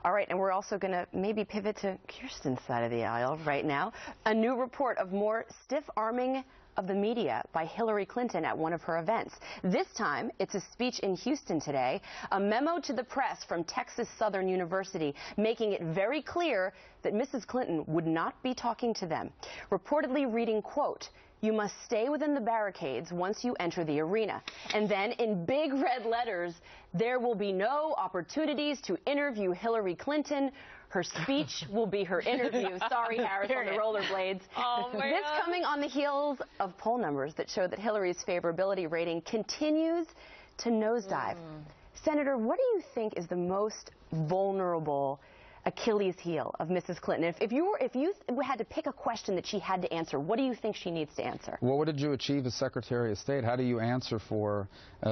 All right, and we're also going to maybe pivot to Kirsten's side of the aisle right now. A new report of more stiff arming of the media by Hillary Clinton at one of her events. This time, it's a speech in Houston today, a memo to the press from Texas Southern University, making it very clear that Mrs. Clinton would not be talking to them. Reportedly reading, quote, "You must stay within the barricades once you enter the arena." And then in big red letters, "There will be no opportunities to interview Hillary Clinton. Her speech will be her interview." Sorry, Harris, on the rollerblades. Oh, man. This coming on the heels of poll numbers that show that Hillary's favorability rating continues to nosedive. Senator, what do you think is the most vulnerable Achilles heel of Mrs. Clinton? If you had to pick a question that she had to answer, what do you think she needs to answer? Well, what did you achieve as Secretary of State? How do you answer for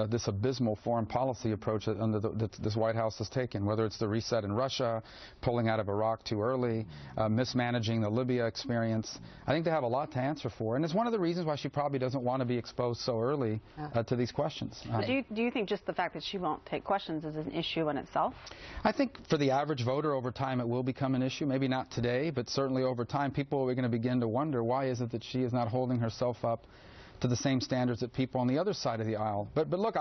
this abysmal foreign policy approach that this White House has taken, whether it's the reset in Russia, pulling out of Iraq too early, mismanaging the Libya experience? I think they have a lot to answer for, and it's one of the reasons why she probably doesn't want to be exposed so early to these questions. Do you think just the fact that she won't take questions is an issue in itself? I think for the average voter over time it will become an issue. Maybe not today, but certainly over time people are going to begin to wonder, why is it that she is not holding herself up to the same standards that people on the other side of the aisle? But look,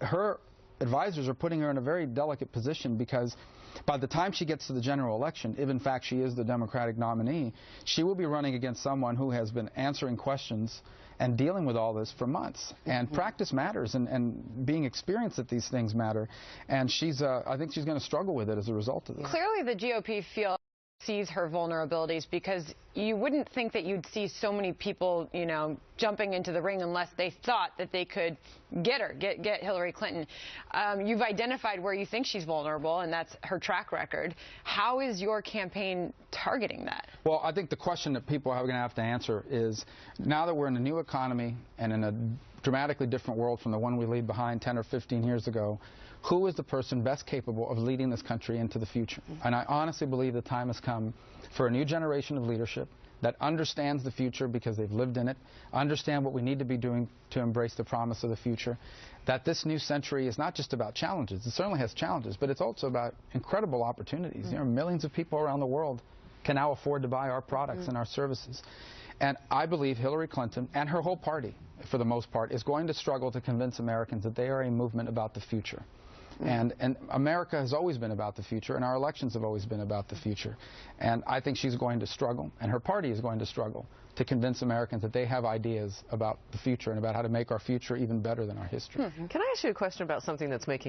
her advisors are putting her in a very delicate position, because by the time she gets to the general election, if in fact she is the Democratic nominee, she will be running against someone who has been answering questions and dealing with all this for months. And practice matters, and being experienced at these things matter. And I think she's going to struggle with it as a result of this. Clearly the GOP sees her vulnerabilities, because you wouldn't think that you'd see so many people, you know, jumping into the ring unless they thought that they could get Hillary Clinton. You've identified where you think she's vulnerable, and that's her track record. How is your campaign targeting that? Well, I think the question that people are going to have to answer is, now that we're in a new economy and in a dramatically different world from the one we leave behind 10 or 15 years ago, who is the person best capable of leading this country into the future? And I honestly believe the time has come for a new generation of leadership that understands the future because they've lived in it, understand what we need to be doing to embrace the promise of the future, that this new century is not just about challenges. It certainly has challenges, but it's also about incredible opportunities. You know, millions of people around the world can now afford to buy our products and our services. And I believe Hillary Clinton and her whole party, for the most part, is going to struggle to convince Americans that they are a movement about the future. And America has always been about the future, and our elections have always been about the future. And I think she's going to struggle, and her party is going to struggle, to convince Americans that they have ideas about the future and about how to make our future even better than our history. Can I ask you a question about something that's making